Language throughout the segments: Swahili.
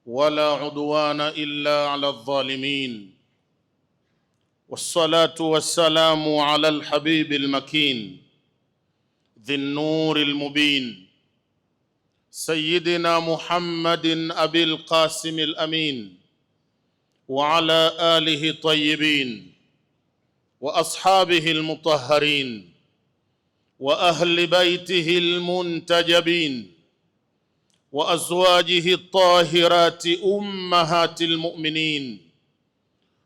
ولا عدوان إلا على الظالمين، والصلاة والسلام على الحبيب المكين ذي النور المبين سيدنا محمد أبي القاسم الأمين، وعلى آله الطيبين وأصحابه المطهرين وأهل بيته المنتجبين وأزواجه الطاهرات أمهات المؤمنين،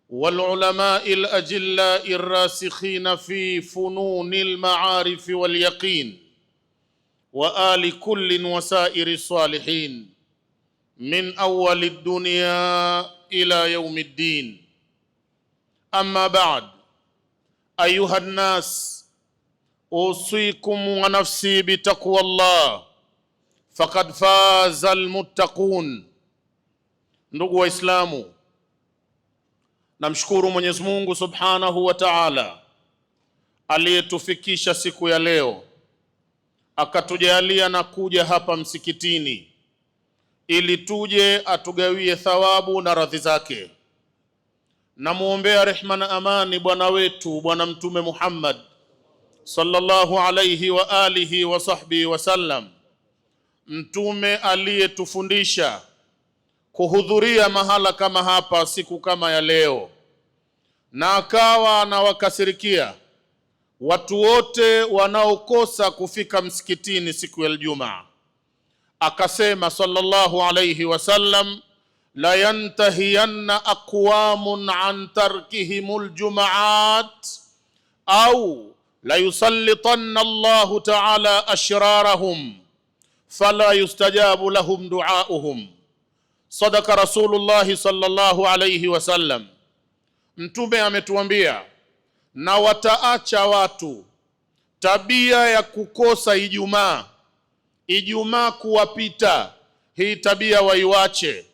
والعلماء الأجلاء الراسخين في فنون المعارف واليقين، وآل كل وسائر الصالحين من أول الدنيا إلى يوم الدين. أما بعد، أيها الناس، أوصيكم ونفسي بتقوى الله فقد فاز المتقون. Ndugu Waislamu, namshukuru Mwenyezi Mungu Subhanahu wa Ta'ala aliyetufikisha siku ya leo, akatujalia na kuja hapa msikitini ili tuje atugawie thawabu na radhi zake. Namuombea rehma na amani bwana wetu Bwana Mtume Muhammad sallallahu alayhi wa alihi wa sahbihi wasallam, mtume aliyetufundisha kuhudhuria mahala kama hapa siku kama ya leo, na akawa anawakasirikia watu wote wanaokosa kufika msikitini siku ya Ijumaa. Akasema sallallahu alayhi wasallam, la yantahiyanna aqwamun an tarkihimul jumaat au la yusallitanna Allahu ta'ala ashrarahum fala yustajabu lahum duauhum. Sadaka Rasulullah sallallahu alayhi wasallam. Mtume ametuambia, na wataacha watu tabia ya kukosa Ijumaa kuwapita, hii tabia waiwache,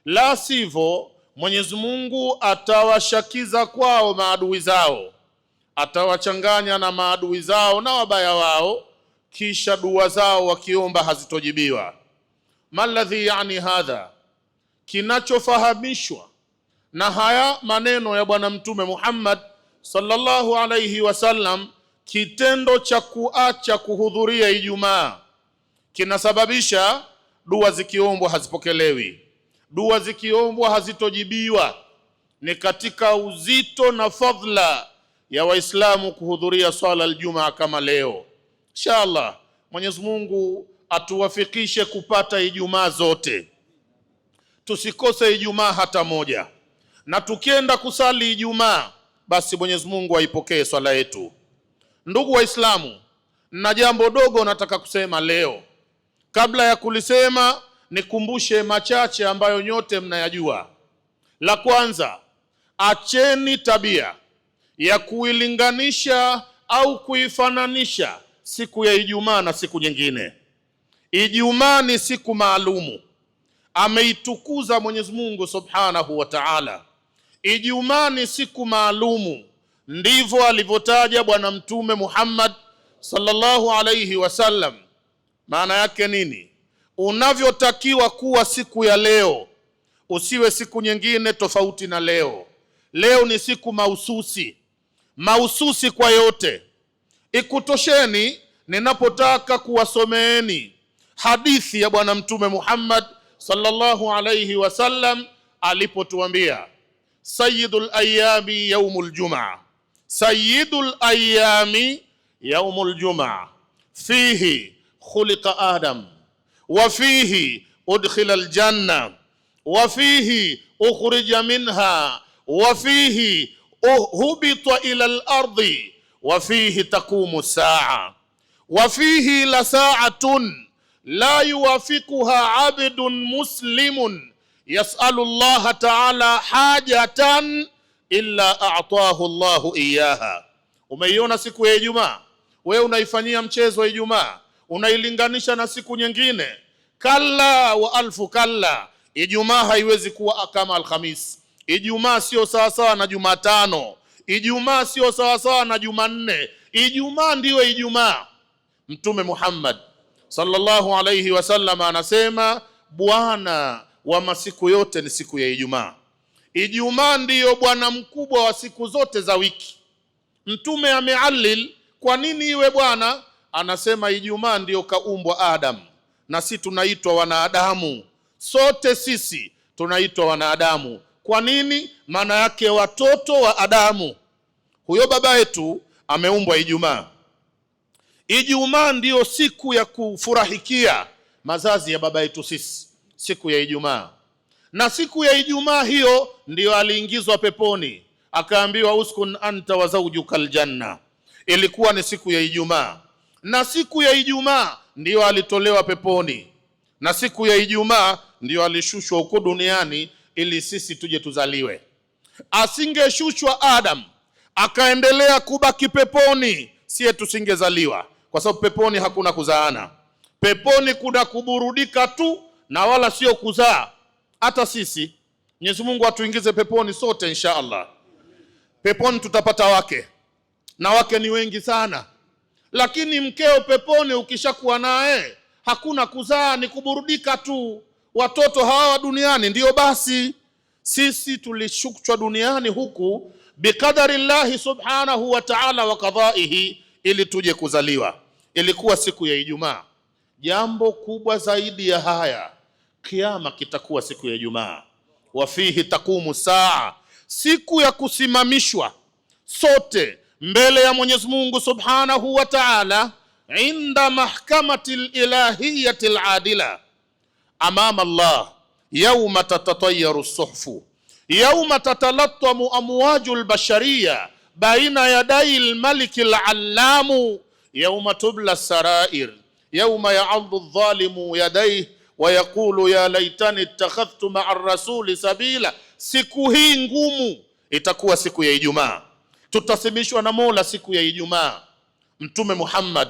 la sivyo Mwenyezi Mungu atawashakiza kwao maadui zao, atawachanganya na maadui zao na wabaya wao, kisha dua zao wakiomba hazitojibiwa. Maladhi yani hadha, kinachofahamishwa na haya maneno ya Bwana Mtume Muhammad sallallahu alayhi wasallam, kitendo cha kuacha kuhudhuria Ijumaa kinasababisha dua zikiombwa hazipokelewi, dua zikiombwa hazitojibiwa. Ni katika uzito na fadhila ya Waislamu kuhudhuria swala al-Jumaa kama leo. Inshallah Mwenyezi Mungu atuwafikishe kupata Ijumaa zote, tusikose Ijumaa hata moja, na tukienda kusali Ijumaa basi Mwenyezi Mungu aipokee swala yetu. Ndugu Waislamu, na jambo dogo nataka kusema leo. Kabla ya kulisema, nikumbushe machache ambayo nyote mnayajua. La kwanza, acheni tabia ya kuilinganisha au kuifananisha siku ya Ijumaa na siku nyingine. Ijumaa ni siku maalumu, ameitukuza Mwenyezi Mungu Subhanahu wa Ta'ala. Ijumaa ni siku maalumu, ndivyo alivyotaja Bwana Mtume Muhammad sallallahu alayhi wasallam. Maana yake nini? Unavyotakiwa kuwa siku ya leo, usiwe siku nyingine tofauti na leo. Leo ni siku mahususi kwa yote. Ikutosheni ninapotaka kuwasomeeni hadithi ya Bwana Mtume Muhammad sallallahu alayhi wasallam alipotuambia, sayyidul ayami yaumul jumaa, sayyidul ayami yaumul jumaa, fihi khuliqa Adam wa fihi udkhila aljanna wa fihi ukhrija minha wa fihi hubita ila al-ardi wa fihi taqumu saa wa fihi la sa'atun la yuwafiquha abdun muslimun yas'alu Allah ta'ala hajatan illa a'tahu Allah iyaha. Umeiona siku ya Ijumaa? Wewe unaifanyia mchezo wa Ijumaa, unailinganisha na siku nyingine. Kalla wa alfu kalla, Ijumaa haiwezi kuwa kama Alhamis. Ijumaa sio sawa sawa na Jumatano. Ijumaa sio sawa sawa na Jumanne. Ijumaa ndiyo Ijumaa. Mtume Muhammad sallallahu alayhi wasallam anasema, Bwana wa masiku yote ni siku ya Ijumaa. Ijumaa ndiyo bwana mkubwa wa siku zote za wiki. Mtume amealil kwa nini iwe bwana, anasema Ijumaa ndiyo kaumbwa Adam, na si tunaitwa wanadamu. Sote sisi tunaitwa wanadamu. Kwa nini? Maana yake watoto wa Adamu. Huyo baba yetu ameumbwa Ijumaa. Ijumaa ndiyo siku ya kufurahikia mazazi ya baba yetu sisi, siku ya Ijumaa. Na siku ya Ijumaa hiyo ndiyo aliingizwa peponi, akaambiwa uskun anta wa zawjuka aljanna. Ilikuwa ni siku ya Ijumaa. Na siku ya Ijumaa ndiyo alitolewa peponi, na siku ya Ijumaa ndiyo alishushwa huko duniani ili sisi tuje tuzaliwe. Asingeshushwa Adam akaendelea kubaki peponi, sie tusingezaliwa, kwa sababu peponi hakuna kuzaana. Peponi kuna kuburudika tu na wala sio kuzaa. Hata sisi Mwenyezi Mungu atuingize peponi sote insha Allah. Peponi tutapata wake, na wake ni wengi sana. Lakini mkeo peponi ukishakuwa naye hakuna kuzaa, ni kuburudika tu. Watoto hawa duniani ndio basi. Sisi tulishukishwa duniani huku bikadari llahi subhanahu wa ta'ala wa qadaihi, ili tuje kuzaliwa. Ilikuwa siku ya Ijumaa. Jambo kubwa zaidi ya haya, kiyama kitakuwa siku ya Ijumaa. Wa fihi taqumu saa, siku ya kusimamishwa sote mbele ya Mwenyezi Mungu subhanahu wa ta'ala, inda mahkamati ilahiyati aladila, amama Allah, yawma tatatayyaru suhfu, yawma tatalattamu amwaju albashariya baina yaday almalik alallamu, yawma tubla sarair, yawma ya'adhu adh-dhalimu yadayhi wa yaqulu ya laitani ittakhadhtu ma'a ar-rasuli sabila. Siku hii ngumu itakuwa siku ya Ijumaa. Tutasimamishwa na Mola siku ya Ijumaa. Mtume Muhammad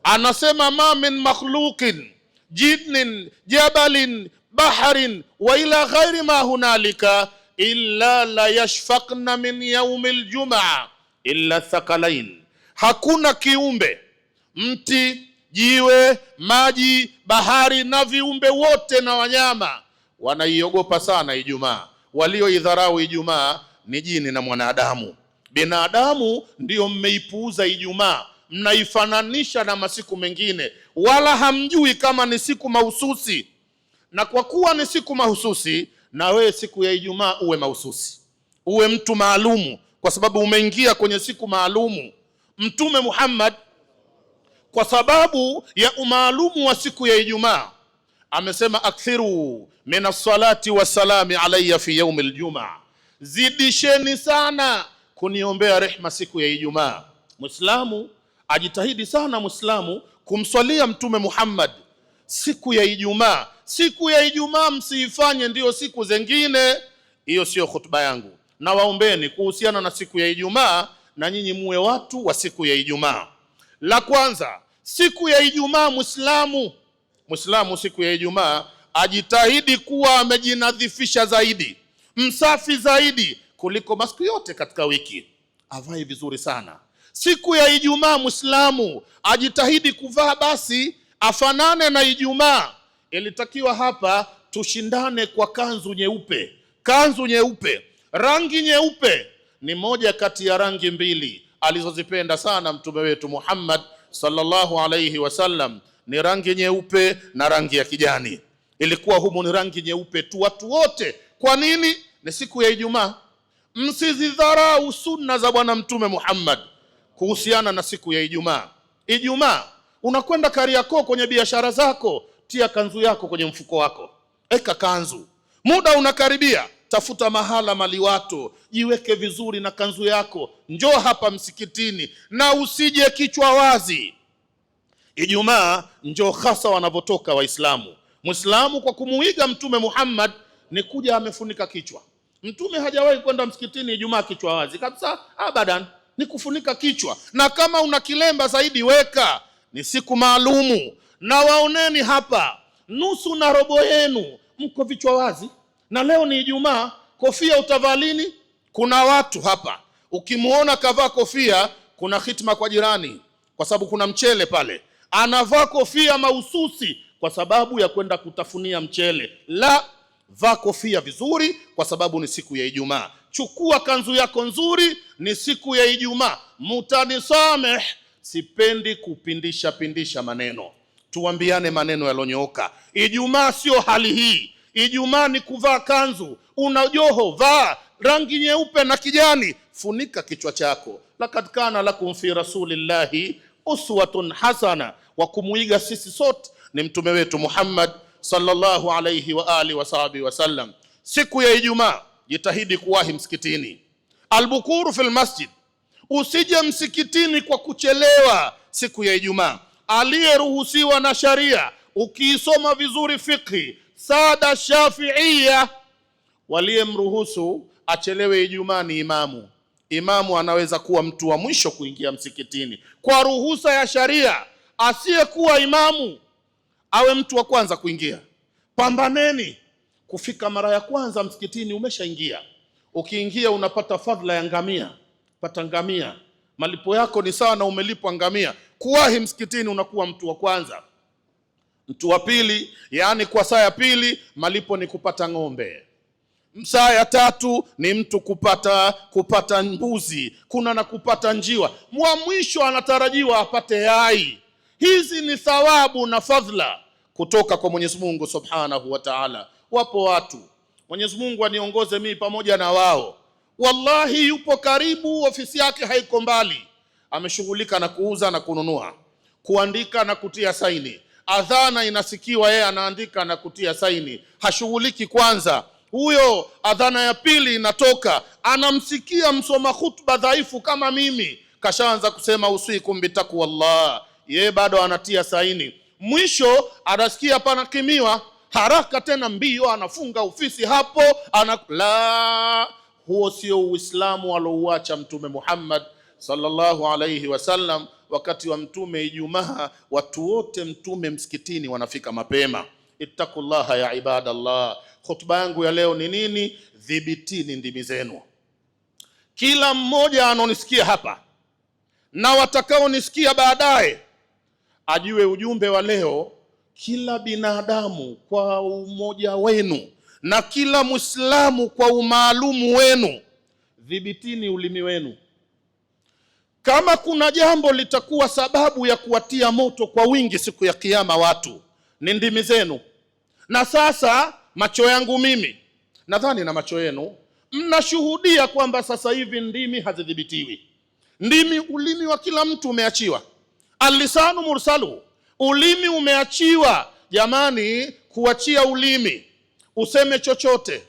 anasema ma min makhluqin jinnin jabalin baharin wa ila ghairi ma hunalika illa la yashfaqna min yaumil jumaa illa thaqalain. Hakuna kiumbe, mti, jiwe, maji, bahari na viumbe wote na wanyama wanaiogopa sana Ijumaa. Walioidharau Ijumaa ni jini na mwanadamu. Binadamu ndiyo mmeipuuza Ijumaa, mnaifananisha na masiku mengine, wala hamjui kama ni siku mahususi. Na kwa kuwa ni siku mahususi, na wewe siku ya Ijumaa uwe mahususi, uwe mtu maalumu, kwa sababu umeingia kwenye siku maalumu. Mtume Muhammad kwa sababu ya umaalumu wa siku ya Ijumaa amesema akthiru minas salati wassalami alayya fi yaumil jumaa, zidisheni sana kuniombea rehma siku ya Ijumaa. Muislamu ajitahidi sana, Muislamu kumswalia Mtume Muhammad siku ya Ijumaa. Siku ya Ijumaa msiifanye ndio siku zingine. Hiyo sio khutba yangu. Na waombeni kuhusiana na siku ya Ijumaa, na nyinyi muwe watu wa siku ya Ijumaa. La kwanza, siku ya Ijumaa Muislamu siku ya Ijumaa ajitahidi kuwa amejinadhifisha zaidi, msafi zaidi kuliko masiku yote katika wiki. Avae vizuri sana. Siku ya Ijumaa Muislamu ajitahidi kuvaa basi afanane na Ijumaa. Ilitakiwa hapa tushindane kwa kanzu nyeupe. Kanzu nyeupe, rangi nyeupe ni moja kati ya rangi mbili alizozipenda sana mtume wetu Muhammad sallallahu alayhi wasallam, ni rangi nyeupe na rangi ya kijani. Ilikuwa humo ni rangi nyeupe tu watu wote. Kwa nini? Ni siku ya Ijumaa. Msizidharau sunna za bwana mtume Muhammad kuhusiana na siku ya Ijumaa. Ijumaa unakwenda Kariakoo kwenye biashara zako, tia kanzu yako kwenye mfuko wako, eka kanzu. Muda unakaribia, tafuta mahala maliwato, jiweke vizuri na kanzu yako, njoo hapa msikitini na usije kichwa wazi. Ijumaa njoo hasa wanavotoka Waislamu. Muislamu kwa kumuiga mtume Muhammad ni kuja amefunika kichwa. Mtume hajawahi kwenda msikitini Ijumaa kichwa wazi kabisa, abadan, ni kufunika kichwa. Na kama una kilemba zaidi weka, ni siku maalumu. Na waoneni hapa nusu na robo yenu mko vichwa wazi, na leo ni Ijumaa. Kofia utavaa lini? Kuna watu hapa ukimuona kavaa kofia, kuna hitma kwa jirani, kwa sababu kuna mchele pale, anavaa kofia mahususi kwa sababu ya kwenda kutafunia mchele. La, Vaa kofia vizuri kwa sababu ni siku ya Ijumaa. Chukua kanzu yako nzuri, ni siku ya Ijumaa. Mutanisameh, sipendi kupindisha maneno. Tuambiane maneno yalonyooka. Ijumaa sio hali hii. Ijumaa ni kuvaa kanzu, una joho, vaa rangi nyeupe na kijani, funika kichwa chako. Lakad kana lakum fi rasulillahi uswatun hasana. Wa kumuiga sisi sote ni mtume wetu Muhammad sallallahu alayhi wa alihi wa sahbihi wasallam. Siku ya Ijumaa jitahidi kuwahi msikitini. Albukuru fil masjid, usije msikitini kwa kuchelewa siku ya Ijumaa. Aliyeruhusiwa na sharia, ukiisoma vizuri fiqhi, Sada Shafi'iyya, waliyemruhusu achelewe Ijumaa ni imamu. Imamu anaweza kuwa mtu wa mwisho kuingia msikitini kwa ruhusa ya sharia. Asiyekuwa imamu awe mtu wa kwanza kuingia. Pambaneni kufika mara ya kwanza msikitini, umeshaingia. Ukiingia unapata fadhila ya ngamia, pata ngamia, malipo yako ni sawa na umelipwa ngamia. Kuwahi msikitini unakuwa mtu wa kwanza. Mtu wa pili, yani kwa saa ya pili malipo ni kupata ng'ombe. Saa ya tatu ni mtu kupata mbuzi, kuna na kupata njiwa. Mwisho anatarajiwa apate yai. Hizi ni thawabu na fadhila kutoka kwa Mwenyezi Mungu Subhanahu wa Ta'ala. Wapo watu, Mwenyezi Mungu aniongoze mimi pamoja na wao, wallahi yupo karibu, ofisi yake haiko mbali, ameshughulika na kuuza na kununua, kuandika na kutia saini. Adhana inasikiwa, yeye anaandika na kutia saini, hashughuliki kwanza. Huyo adhana ya pili inatoka, anamsikia msoma khutba dhaifu kama mimi, kashaanza kusema usikum bitaqwallah, yeye bado anatia saini. Mwisho anasikia panakimiwa, haraka tena mbio anafunga ofisi hapo, huo sio Uislamu alouacha Mtume Muhammad sallallahu alayhi wasallam. Wakati wa Mtume Ijumaa, watu wote Mtume msikitini wanafika mapema. Ittaqullaha ya ibadallah. Khutba yangu ya leo ni nini? Dhibitini ndimi zenu. Kila mmoja anonisikia hapa na watakaonisikia baadaye ajue ujumbe wa leo. Kila binadamu kwa umoja wenu na kila Muislamu kwa umaalumu wenu, dhibitini ulimi wenu. Kama kuna jambo litakuwa sababu ya kuwatia moto kwa wingi siku ya Kiyama watu, ni ndimi zenu. Na sasa macho yangu mimi, nadhani na macho yenu, mnashuhudia kwamba sasa hivi ndimi hazidhibitiwi. Ulimi wa kila mtu umeachiwa. Al-lisanu mursalu, ulimi umeachiwa. Jamani, kuachia ulimi useme chochote,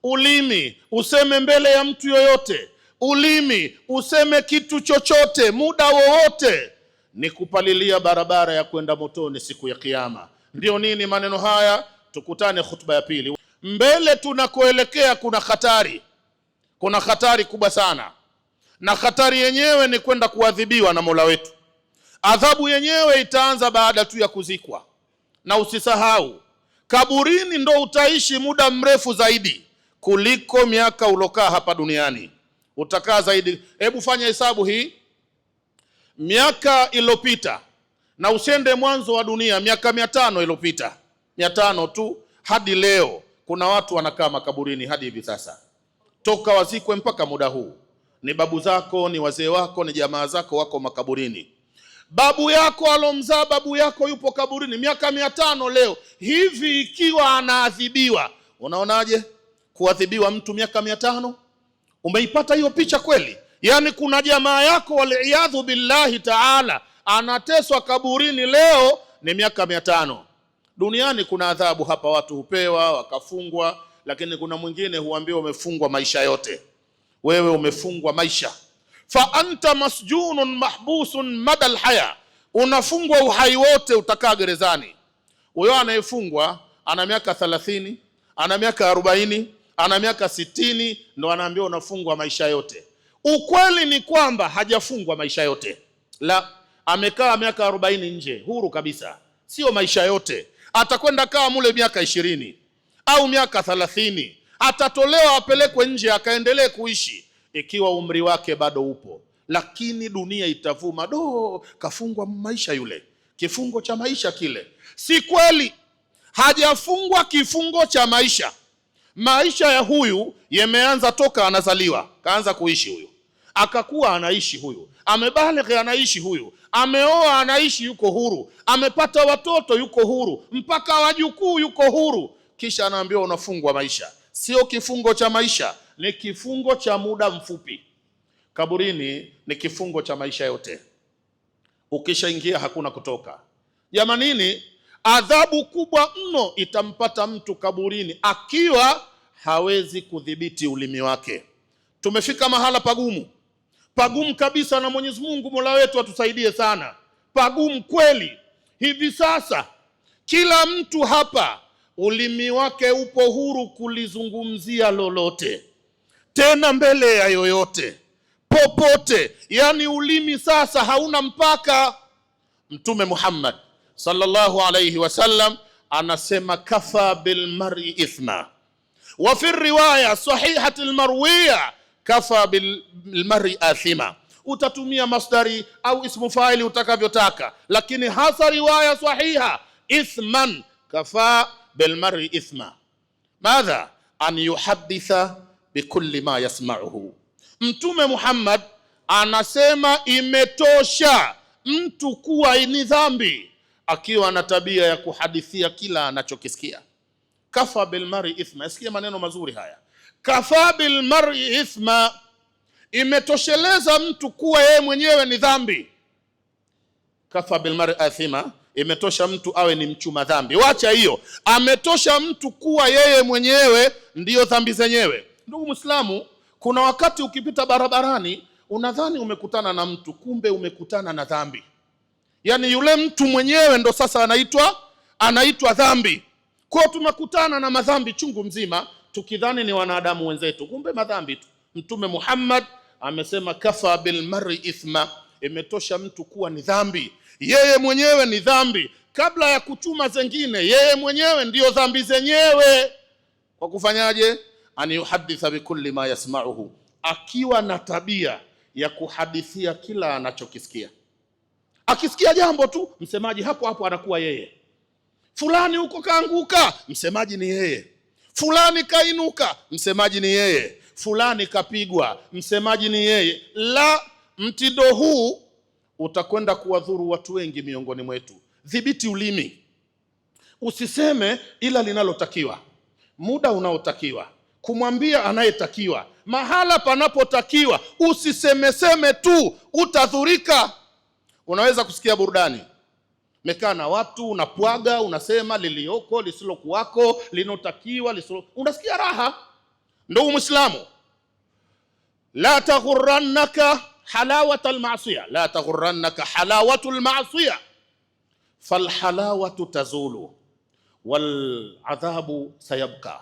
ulimi useme mbele ya mtu yoyote, ulimi useme kitu chochote muda wowote, ni kupalilia barabara ya kwenda motoni siku ya Kiyama. Ndio nini maneno haya? Tukutane khutba ya pili. Mbele tunakoelekea kuna hatari kubwa sana, na hatari yenyewe ni kwenda kuadhibiwa na Mola wetu. Adhabu yenyewe itaanza baada tu ya kuzikwa. Na usisahau, kaburini ndo utaishi muda mrefu zaidi kuliko miaka ulokaa hapa duniani. Utakaa zaidi. Hebu fanya hesabu hii, miaka iliyopita, na usende mwanzo wa dunia, miaka 500 iliyopita, 500 tu hadi leo, kuna watu wanakaa makaburini hadi hivi sasa, toka wazikwe mpaka muda huu. Ni babu zako, ni wazee wako, ni jamaa zako wako makaburini. Babu yako alomzaa babu yako yupo kaburini miaka 500 leo. Hivi ikiwa anaadhibiwa, unaonaje kuadhibiwa mtu miaka 500? Umeipata hiyo picha kweli? Yani kuna jamaa yako waliyadhu billahi taala anateswa kaburini leo ni miaka 500. Duniani kuna adhabu hapa, watu hupewa wakafungwa, lakini kuna mwingine huambiwa umefungwa maisha yote. Wewe umefungwa maisha. Fa anta masjunun mahbusun madal haya, unafungwa uhai wote, utakaa gerezani. Huyo anayefungwa ana miaka 30, ana miaka 40, ana miaka 60, ndo anaambiwa unafungwa maisha yote. Ukweli ni kwamba hajafungwa maisha yote. La, amekaa miaka 40 nje huru kabisa, sio maisha yote. Atakwenda kaa mule miaka 20 au miaka 30, atatolewa apelekwe nje akaendelee kuishi ikiwa umri wake bado upo. Lakini dunia itavuma, kafungwa maisha yule, kifungo cha maisha kile. Si kweli, hajafungwa kifungo cha maisha. maisha ya huyu yameanza toka anazaliwa, kaanza kuishi huyu, akakuwa anaishi huyu, amebalighi anaishi huyu, ameoa anaishi, yuko huru, amepata watoto yuko huru, mpaka wajukuu yuko huru, kisha anaambiwa unafungwa maisha. Sio kifungo cha maisha, ni kifungo cha muda mfupi. Kaburini ni kifungo cha maisha yote, ukishaingia hakuna kutoka. Jamanini, adhabu kubwa mno itampata mtu kaburini akiwa hawezi kudhibiti ulimi wake. Tumefika mahala pagumu kabisa, na Mwenyezi Mungu Mola wetu atusaidie sana. Pagumu kweli. Hivi sasa kila mtu hapa ulimi wake upo huru kulizungumzia lolote, tena mbele ya yoyote, popote. Yani ulimi sasa hauna mpaka. Mtume Muhammad sallallahu alayhi wasallam anasema kafa bil mar'i ithma, wa fi riwaya sahihati al marwiya kafa bil mar'i athima. Utatumia masdari au ismu faili utakavyotaka, lakini hasa riwaya sahiha ithman, kafa bil mar'i ithma. Madha an yuhadditha bikulli ma yasma'uhu. Mtume Muhammad anasema imetosha mtu kuwa ni dhambi akiwa na tabia ya kuhadithia kila anachokisikia. Kafa bil mar'i ithma. Isikia maneno mazuri haya. Kafa bil mar'i ithma, imetosheleza mtu kuwa yeye mwenyewe ni dhambi. Kafa bil mar'i athima, imetosha mtu awe ni mchuma dhambi. Wacha hiyo, ametosha mtu kuwa yeye mwenyewe ndiyo dhambi zenyewe. Ndugu Muislamu, kuna wakati ukipita barabarani unadhani umekutana na mtu, kumbe umekutana na dhambi. Yani yule mtu mwenyewe ndo sasa anaitwa dhambi. Kwa tumekutana na madhambi chungu mzima tukidhani ni wanadamu wenzetu, kumbe madhambi tu. Mtume Muhammad amesema kafa bil mar'i ithma, imetosha mtu kuwa ni dhambi. Yeye mwenyewe ni dhambi, kabla ya kuchuma zengine yeye mwenyewe ndiyo dhambi zenyewe. Kwa kufanyaje? An yuhadditha bikulli ma yasma'uhu, akiwa na tabia ya kuhadithia kila anachokisikia. Akisikia jambo tu, msemaji hapo hapo anakuwa yeye. Fulani huko kaanguka, msemaji ni yeye. Fulani kainuka, msemaji ni yeye. Fulani kapigwa, msemaji ni yeye. La, mtindo huu utakwenda kuwadhuru watu wengi miongoni mwetu. Dhibiti ulimi. Usiseme ila linalotakiwa, muda unaotakiwa, kumwambia anayetakiwa, mahala panapotakiwa. Usisemeseme tu, utadhurika. Unaweza kusikia burudani, mekaa na watu, unapwaga, unasema lilioko, lisilokuwako, linotakiwa, unasikia raha. Ndugu Muislamu, la taghurrannaka halawatul ma'siyah, la taghurrannaka halawatul ma'siyah, fal halawatu tazulu wal adhabu sayabqa.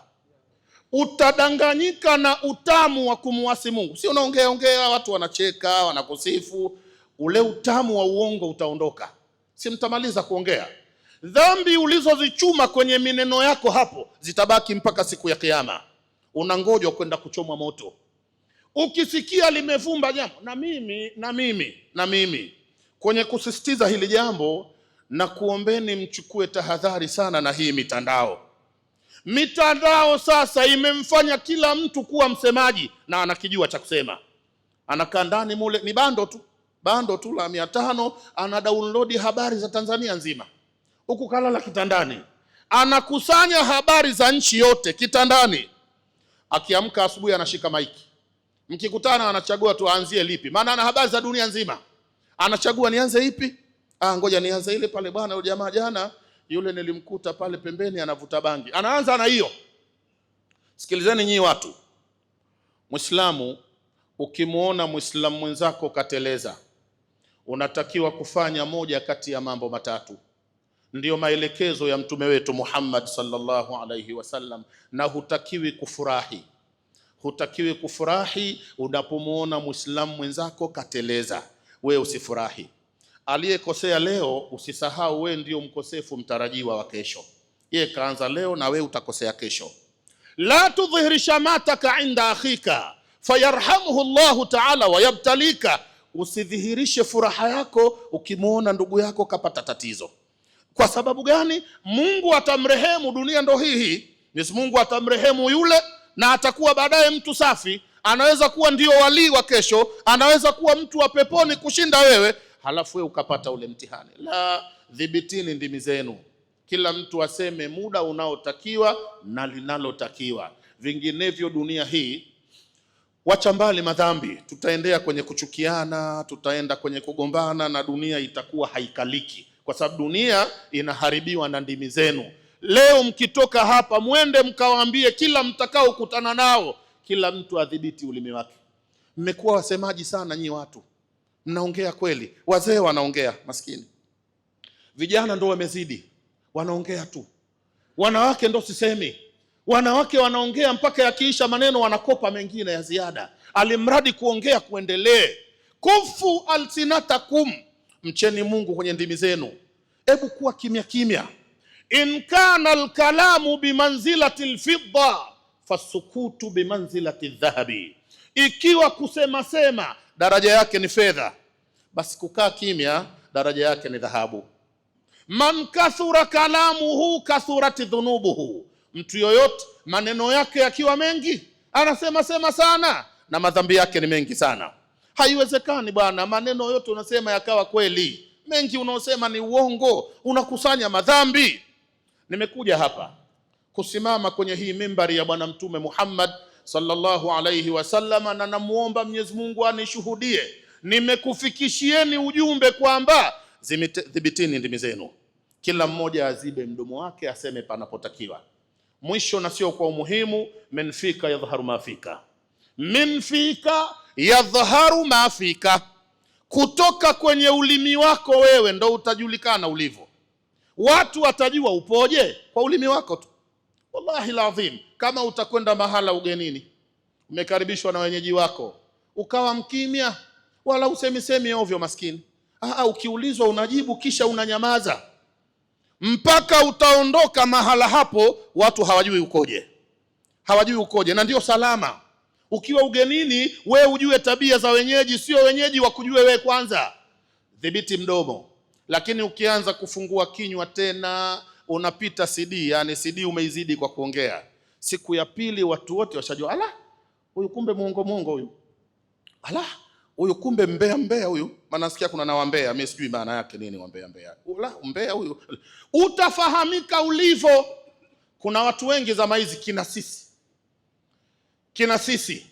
Utadanganyika na utamu wa kumwasi Mungu. Si unaongea watu wanacheka, wanakusifu, ule utamu wa uongo utaondoka. Si mtamaliza kuongea. Dhambi ulizozichuma kwenye mineno yako hapo zitabaki mpaka siku ya Kiyama. Unangojwa kwenda kuchomwa moto. Ukisikia limevumba jambo, na mimi kwenye kusisitiza hili jambo, na kuombeni mchukue tahadhari sana na hii mitandao. Mitandao sasa imemfanya kila mtu kuwa msemaji na anakijua cha kusema. Anakaa ndani mule, ni bando tu la 500, ana download habari za Tanzania nzima. Huku kalala kitandani, anakusanya habari za nchi yote kitandani. Akiamka asubuhi anashika maiki. Mkikutana anachagua tu aanzie lipi, maana ana habari za dunia nzima. Anachagua nianze ipi? Ngoja nianze ile pale, bwana yule jamaa jana yule nilimkuta pale pembeni anavuta bangi. Anaanza na hiyo. Sikilizeni nyinyi watu. Muislamu, ukimuona Muislamu mwenzako kateleza, unatakiwa kufanya moja kati ya mambo matatu. Ndiyo maelekezo ya mtume wetu Muhammad sallallahu alayhi wasallam. Na hutakiwi kufurahi. Hutakiwi kufurahi unapomuona Muislamu mwenzako kateleza. We usifurahi. Aliyekosea leo usisahau we ndio mkosefu mtarajiwa wa kesho. Yeye kaanza leo na we utakosea kesho. La tudhhir shamataka inda akhika fayarhamuhu Allahu ta'ala wa yabtalika. Usidhihirishe furaha yako ukimuona ndugu yako kapata tatizo. Kwa sababu gani? Mungu atamrehemu, dunia ndo hii. Mwenyezi Mungu atamrehemu yule na atakuwa baadaye mtu safi, anaweza kuwa ndio wali wa kesho, anaweza kuwa mtu wa peponi kushinda wewe, halafu wewe ukapata ule mtihani. La, dhibitini ndimi zenu, kila mtu aseme muda unaotakiwa na linalotakiwa, vinginevyo dunia hii, wacha mbali madhambi, tutaendea kwenye kuchukiana, tutaenda kwenye kugombana, na dunia itakuwa haikaliki, kwa sababu dunia inaharibiwa na ndimi zenu. Leo mkitoka hapa, mwende mkawaambie kila mtakao kutana nao, kila mtu adhibiti ulimi wake. Mmekuwa wasemaji sana nyi watu, mnaongea kweli. Wazee wanaongea maskini, vijana ndo wamezidi, wanaongea tu. Wanawake ndo sisemi, wanawake wanaongea mpaka yakiisha maneno wanakopa mengine ya ziada, alimradi kuongea kuendelee. Kufu alsinatakum, mcheni Mungu kwenye ndimi zenu. Hebu kuwa kimya kimya. In kana alkalamu bimanzilati alfidda fasukutu bimanzilati aldhahabi, ikiwa kusema sema daraja yake ni fedha, basi kukaa kimya daraja yake ni dhahabu. Man kathura kalamuhu kathurati dhunubuhu, mtu yoyote maneno yake yakiwa mengi, anasema sema sana, na madhambi yake ni mengi sana. Haiwezekani bwana maneno yote unasema yakawa kweli, mengi unaosema ni uongo, unakusanya madhambi. Nimekuja hapa kusimama kwenye hii mimbari ya Bwana Mtume Muhammad sallallahu alayhi wasallam, na namuomba Mwenyezi Mungu anishuhudie, nimekufikishieni ujumbe kwamba dhibitini ndimi zenu. Kila mmoja azibe mdomo wake, aseme panapotakiwa. Mwisho na sio kwa umuhimu, min fika yadhharu ma fika, min fika yadhharu ma fika, kutoka kwenye ulimi wako wewe ndo utajulikana ulivyo. Watu watajua upoje kwa ulimi wako tu. Wallahi alazim, kama utakwenda mahala ugenini, umekaribishwa na wenyeji wako, ukawa mkimya, wala usemisemi ovyo maskini, ukiulizwa unajibu kisha unanyamaza, mpaka utaondoka mahala hapo, watu hawajui ukoje, hawajui ukoje. Na ndio salama ukiwa ugenini, we ujue tabia za wenyeji, sio wenyeji wakujue we kwanza. Dhibiti mdomo. Lakini ukianza kufungua kinywa tena, unapita CD, yani CD umeizidi kwa kuongea, siku ya pili watu wote washajua, ala huyu kumbe muongo huyu, ala huyu kumbe mbea huyu. Maana nasikia kuna na wambea, mimi sijui maana yake nini wambea. Ala mbea huyu. Utafahamika ulivyo. Kuna watu wengi za maizi kina sisi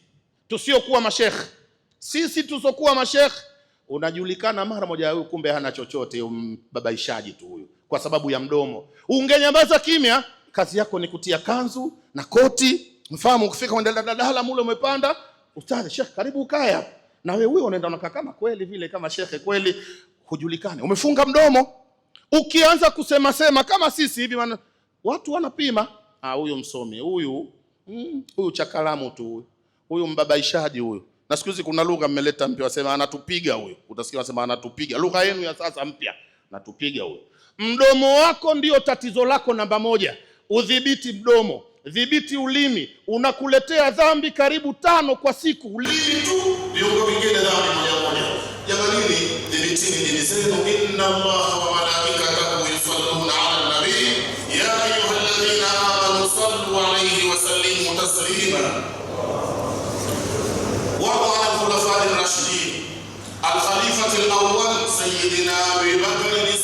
tusiokuwa mashekh, sisi tusokuwa mashekh, unajulikana mara moja, huyu kumbe hana chochote, mbabaishaji tu huyu, kwa sababu ya mdomo. Ungenyamaza kimya, kazi yako ni kutia kanzu na koti, mfahamu. Ukifika kwenda dadala mule umepanda, ustadhi shekh karibu ukaya, na wewe huyo unaenda unakaa kama kweli vile, kama shekhe kweli, hujulikani, umefunga mdomo. Ukianza kusema sema kama sisi hivi, watu wanapima, huyu msomi, huyu chakalamu tu, huyu mbabaishaji huyu. Na siku hizi kuna lugha mmeleta mpya, wasema anatupiga huyu. Utasikia wasema anatupiga, lugha yenu ya sasa mpya, anatupiga huyu. Mdomo wako ndio tatizo lako namba moja. Udhibiti mdomo, dhibiti ulimi, unakuletea dhambi karibu 5 kwa siku. Ulimi tu, viungo vingine dhambi moja. Jamanini, dhibitini ndimi zenu. Inna Allaha wa malaikatahu yusalluna ala nabii ya ayyuhalladhina amanu sallu alayhi wa sallimu taslima. وعلى الخلفاء الراشدين الخليفة الأول سيدنا أبي بكر